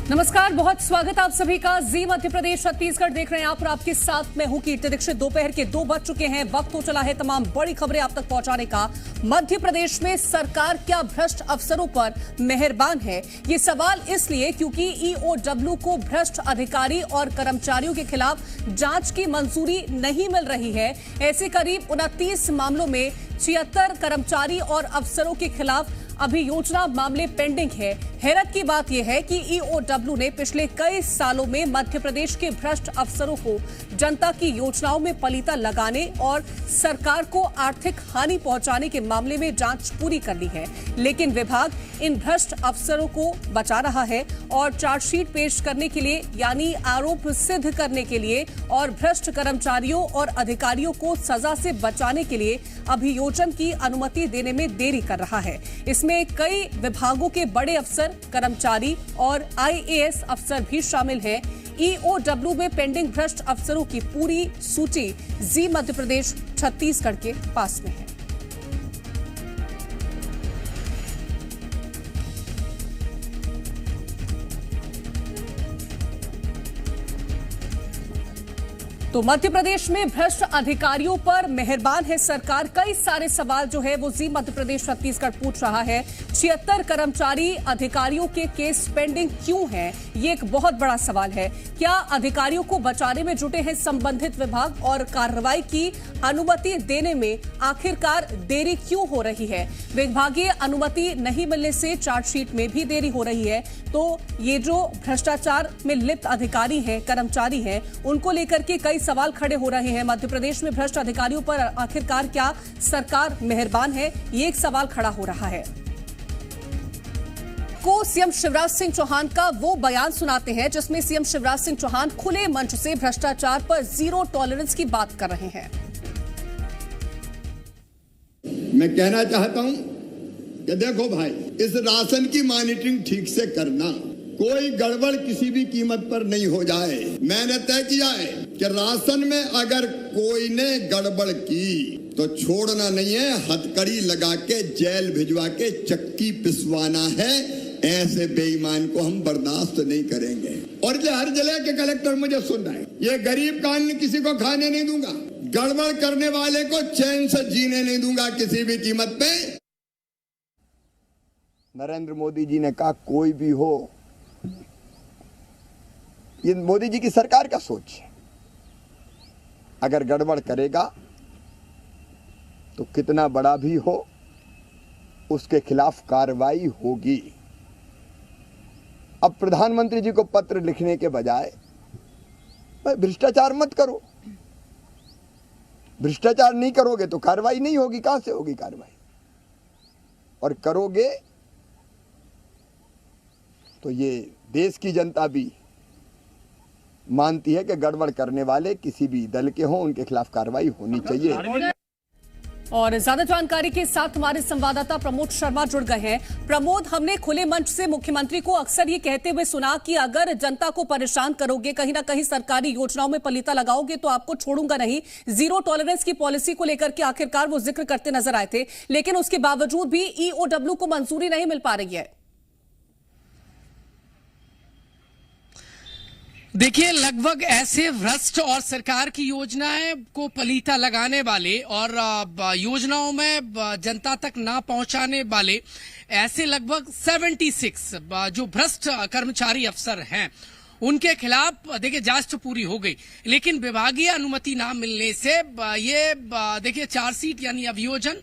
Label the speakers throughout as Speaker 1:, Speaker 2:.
Speaker 1: नमस्कार, बहुत स्वागत आप सभी का। जी मध्य प्रदेश छत्तीसगढ़ देख रहे हैं आप और आपके साथ मैं हूं कीर्ति दीक्षित। दोपहर के 2 बज चुके हैं, वक्त हो चला है तमाम बड़ी खबरें आप तक पहुंचाने का। मध्य प्रदेश में सरकार क्या भ्रष्ट अफसरों पर मेहरबान है? ये सवाल इसलिए क्योंकि ईओडब्ल्यू को भ्रष्ट अधिकारी और कर्मचारियों के खिलाफ जांच की मंजूरी नहीं मिल रही है। ऐसे करीब 29 मामलों में 76 कर्मचारी और अफसरों के खिलाफ अभियोजना मामले पेंडिंग है। हैरत की बात यह है कि ईओडब्ल्यू ने पिछले कई सालों में मध्य प्रदेश के भ्रष्ट अफसरों को जनता की योजनाओं में पलीता लगाने और सरकार को आर्थिक हानि पहुंचाने के मामले में जांच पूरी कर ली है, लेकिन विभाग इन भ्रष्ट अफसरों को बचा रहा है और चार्जशीट पेश करने के लिए यानी आरोप सिद्ध करने के लिए और भ्रष्ट कर्मचारियों और अधिकारियों को सजा से बचाने के लिए अभियोजन की अनुमति देने में देरी कर रहा है। इसमें कई विभागों के बड़े अफसर, कर्मचारी और आईएएस अफसर भी शामिल हैं। ईओडब्ल्यू में पेंडिंग भ्रष्ट अफसरों की पूरी सूची जी मध्य प्रदेश छत्तीसगढ़ के पास में है। तो मध्य प्रदेश में भ्रष्ट अधिकारियों पर मेहरबान है सरकार। कई सारे सवाल जो है वो जी मध्य प्रदेश छत्तीसगढ़ पूछ रहा है। 76 कर्मचारी अधिकारियों के केस पेंडिंग क्यों हैं? ये एक बहुत बड़ा सवाल है। क्या अधिकारियों को बचाने में जुटे हैं संबंधित विभाग और कार्रवाई की अनुमति देने में आखिरकार देरी क्यों हो रही है? विभागीय अनुमति नहीं मिलने से चार्जशीट में भी देरी हो रही है। तो ये जो भ्रष्टाचार में लिप्त अधिकारी हैं, कर्मचारी हैं, उनको लेकर के कई सवाल खड़े हो रहे हैं। मध्य प्रदेश में भ्रष्ट अधिकारियों पर आखिरकार क्या सरकार मेहरबान है? ये एक सवाल खड़ा हो रहा है। को सीएम शिवराज सिंह चौहान का वो बयान सुनाते हैं जिसमें सीएम शिवराज सिंह चौहान खुले मंच से भ्रष्टाचार पर जीरो टॉलरेंस की बात कर रहे हैं।
Speaker 2: मैं कहना चाहता हूं कि देखो भाई, इस राशन की मॉनिटरिंग ठीक से करना, कोई गड़बड़ किसी भी कीमत पर नहीं हो जाए। मैंने तय किया है कि राशन में अगर कोई ने गड़बड़ की तो छोड़ना नहीं है, हथकड़ी लगा के जेल भिजवा के चक्की पिसवाना है। ऐसे बेईमान को हम बर्दाश्त नहीं करेंगे। और जो हर जिले के कलेक्टर मुझे सुन रहे हैं, ये गरीब का अन्न किसी को खाने नहीं दूंगा, गड़बड़ करने वाले को चैन से जीने नहीं दूंगा किसी भी कीमत पे। नरेंद्र मोदी जी ने कहा कोई भी हो, ये मोदी जी की सरकार का सोच है। अगर गड़बड़ करेगा तो कितना बड़ा भी हो उसके खिलाफ कार्रवाई होगी। अब प्रधानमंत्री जी को पत्र लिखने के बजाय भ्रष्टाचार मत करो, भ्रष्टाचार नहीं करोगे तो कार्रवाई नहीं होगी। कहां से होगी कार्रवाई? और करोगे तो ये देश की जनता भी मानती है कि गड़बड़ करने वाले किसी भी दल के हों, उनके खिलाफ कार्रवाई होनी चाहिए।
Speaker 1: और ज्यादा जानकारी के साथ हमारे संवाददाता प्रमोद शर्मा जुड़ गए हैं। प्रमोद, हमने खुले मंच से मुख्यमंत्री को अक्सर ये कहते हुए सुना कि अगर जनता को परेशान करोगे, कहीं ना कहीं सरकारी योजनाओं में पलीता लगाओगे तो आपको छोड़ूंगा नहीं। जीरो टॉलरेंस की पॉलिसी को लेकर के आखिरकार वो जिक्र करते नजर आए थे, लेकिन उसके बावजूद भी ईओडब्ल्यू को मंजूरी नहीं मिल पा रही है।
Speaker 3: देखिए, लगभग ऐसे भ्रष्ट और सरकार की योजनाएं को पलीता लगाने वाले और योजनाओं में जनता तक ना पहुंचाने वाले ऐसे लगभग 76 जो भ्रष्ट कर्मचारी अफसर हैं, उनके खिलाफ देखिए जांच तो पूरी हो गई, लेकिन विभागीय अनुमति ना मिलने से ये देखिए चार्जशीट यानी अभियोजन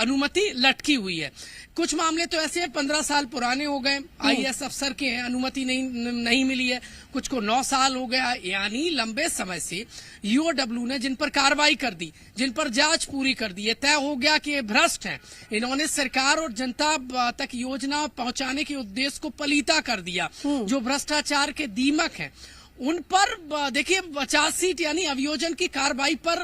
Speaker 3: अनुमति लटकी हुई है। कुछ मामले तो ऐसे 15 साल पुराने हो गए, आईएएस अफसर के हैं, अनुमति नहीं मिली है। कुछ को 9 साल हो गया, यानी लंबे समय से ईओडब्ल्यू ने जिन पर कार्रवाई कर दी, जिन पर जांच पूरी कर दी, तय हो गया कि ये भ्रष्ट हैं। इन्होंने सरकार और जनता तक योजना पहुंचाने के उद्देश्य को पलीता कर दिया। जो भ्रष्टाचार के दीमक हैं उन पर देखिए 50 सीट यानी अभियोजन की कार्रवाई पर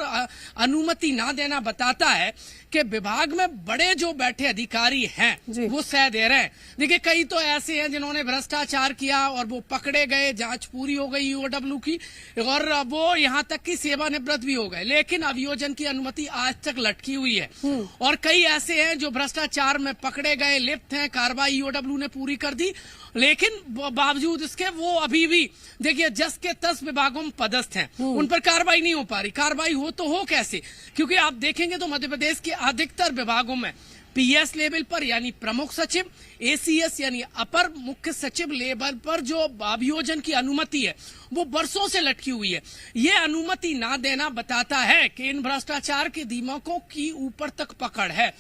Speaker 3: अनुमति ना देना बताता है कि विभाग में बड़े जो बैठे अधिकारी हैं वो सह दे रहे हैं। देखिए कई तो ऐसे हैं जिन्होंने भ्रष्टाचार किया और वो पकड़े गए, जांच पूरी हो गई ईओडब्ल्यू की और वो यहाँ तक कि सेवानिवृत्त भी हो गए, लेकिन अभियोजन की अनुमति आज तक लटकी हुई है। और कई ऐसे हैं जो भ्रष्टाचार में पकड़े गए, लिप्त हैं, कार्रवाई ईओडब्ल्यू ने पूरी कर दी, लेकिन बावजूद इसके वो अभी भी देखिए जस के तस विभागों में पदस्थ हैं, उन पर कार्रवाई नहीं हो पा रही। कार्रवाई हो तो हो कैसे, क्योंकि आप देखेंगे तो मध्य प्रदेश के अधिकतर विभागों में पीएस लेवल पर यानी प्रमुख सचिव, एसीएस यानी अपर मुख्य सचिव लेवल पर जो अभियोजन की अनुमति है वो वर्षों से लटकी हुई है। ये अनुमति ना देना बताता है कि इन भ्रष्टाचार के दीमकों की ऊपर तक पकड़ है।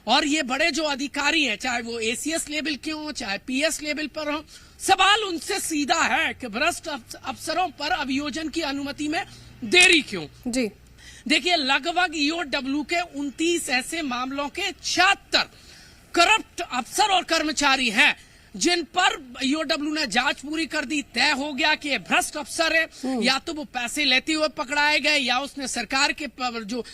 Speaker 3: और ये बड़े जो अधिकारी हैं, चाहे वो एसीएस लेवल के हों चाहे पीएस लेवल पर हों, सवाल उनसे सीधा है कि भ्रष्ट अफसरों पर अभियोजन की अनुमति में देरी क्यों। जी देखिए लगभग ईओडब्ल्यू के 29 ऐसे मामलों के 76 करप्ट अफसर और कर्मचारी हैं जिन पर ईओडब्ल्यू ने जांच पूरी कर दी, तय हो गया कि ये भ्रष्ट अफसर है, या तो वो पैसे लेते हुए पकड़ाए गए या उसने सरकार के जो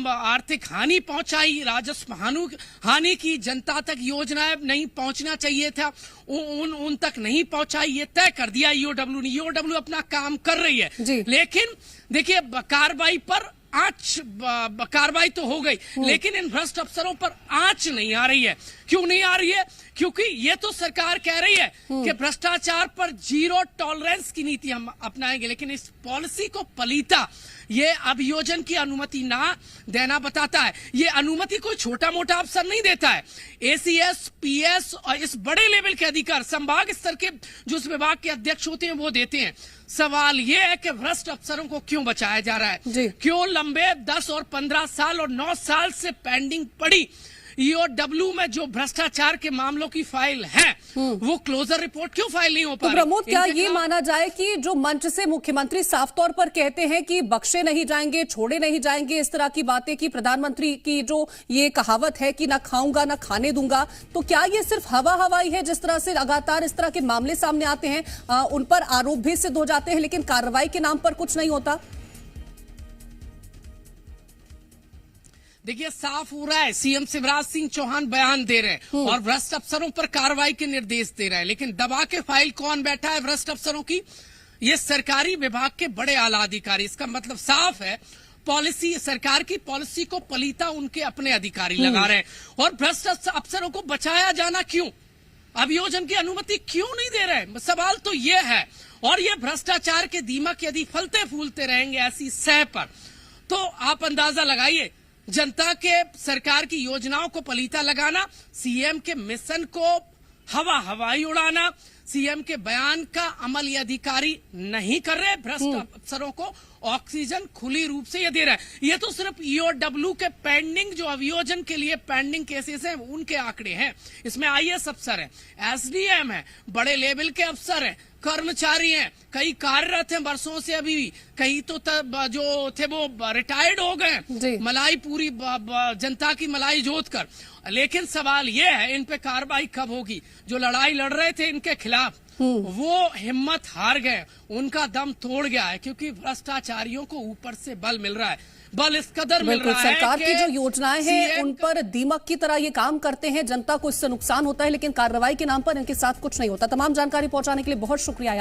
Speaker 3: आर्थिक हानि पहुंचाई, राजस्व हानि की, जनता तक योजनाएं नहीं पहुंचना चाहिए था उन तक नहीं पहुंचाई, ये तय कर दिया ईओडब्ल्यू ने। ईओडब्ल्यू अपना काम कर रही है, लेकिन देखिए कार्रवाई पर कार्रवाई तो हो गई, लेकिन इन भ्रष्ट अफसरों पर आंच नहीं आ रही है। क्यों नहीं आ रही है? क्योंकि ये तो सरकार कह रही है कि भ्रष्टाचार पर जीरो टॉलरेंस की नीति हम अपनाएंगे, लेकिन इस पॉलिसी को पलीता ये अभियोजन की अनुमति ना देना बताता है। ये अनुमति कोई छोटा मोटा अफसर नहीं देता है, एसीएस, पीएस और इस बड़े लेवल के अधिकार संभाग स्तर के जो इस विभाग के अध्यक्ष होते हैं वो देते हैं। सवाल ये है कि भ्रष्ट अफसरों को क्यों बचाया जा रहा है, क्यों लंबे 10 और 15 साल और 9 साल से पेंडिंग पड़ी ईओडब्ल्यू में जो भ्रष्टाचार के मामलों की फाइल है वो क्लोजर रिपोर्ट क्यों फाइल नहीं हो पा रही?
Speaker 1: तो प्रमोद, क्या ये माना जाए कि जो मंच से मुख्यमंत्री साफ तौर पर कहते हैं कि बख्शे नहीं जाएंगे, छोड़े नहीं जाएंगे, इस तरह की बातें की प्रधानमंत्री की जो ये कहावत है कि ना खाऊंगा ना खाने दूंगा, तो क्या ये सिर्फ हवाई है? जिस तरह से लगातार इस तरह के मामले सामने आते हैं उन पर आरोप भी सिद्ध हो जाते हैं, लेकिन कार्रवाई के नाम पर कुछ नहीं होता।
Speaker 3: देखिए साफ हो रहा है, सीएम शिवराज सिंह चौहान बयान दे रहे हैं और भ्रष्ट अफसरों पर कार्रवाई के निर्देश दे रहे हैं, लेकिन दबा के फाइल कौन बैठा है भ्रष्ट अफसरों की? ये सरकारी विभाग के बड़े आला अधिकारी। इसका मतलब साफ है पॉलिसी, सरकार की पॉलिसी को पलीता उनके अपने अधिकारी लगा रहे हैं। और भ्रष्ट अफसरों को बचाया जाना क्यों, अभियोजन की अनुमति क्यों नहीं दे रहे? सवाल तो ये है। और ये भ्रष्टाचार के दीमक यदि फलते फूलते रहेंगे ऐसी सह पर, तो आप अंदाजा लगाइए जनता के सरकार की योजनाओं को पलीता लगाना, सीएम के मिशन को हवाई उड़ाना, सीएम के बयान का अमल ये अधिकारी नहीं कर रहे, भ्रष्ट अफसरों को ऑक्सीजन खुली रूप से ये दे रहा है। ये तो सिर्फ ईओडब्ल्यू के पेंडिंग जो अभियोजन के लिए पेंडिंग केसेस हैं उनके आंकड़े हैं। इसमें आईएएस अफसर है, एसडीएम है, बड़े लेवल के अफसर हैं, कर्मचारी हैं, कई कार्यरत हैं वर्षों से, अभी भी कई तो जो थे वो रिटायर्ड हो गए, मलाई पूरी जनता की मलाई जोत कर। लेकिन सवाल ये है इन पे कार्रवाई कब होगी? जो लड़ाई लड़ रहे थे इनके खिलाफ वो हिम्मत हार गए, उनका दम तोड़ गया है, क्योंकि भ्रष्टाचारियों को ऊपर से बल मिल रहा है, बल इस कदर मिल रहा है।
Speaker 1: सरकार की जो योजनाएं हैं उन पर दीमक की तरह ये काम करते हैं, जनता को इससे नुकसान होता है, लेकिन कार्रवाई के नाम पर इनके साथ कुछ नहीं होता। तमाम जानकारी पहुंचाने के लिए बहुत शुक्रिया।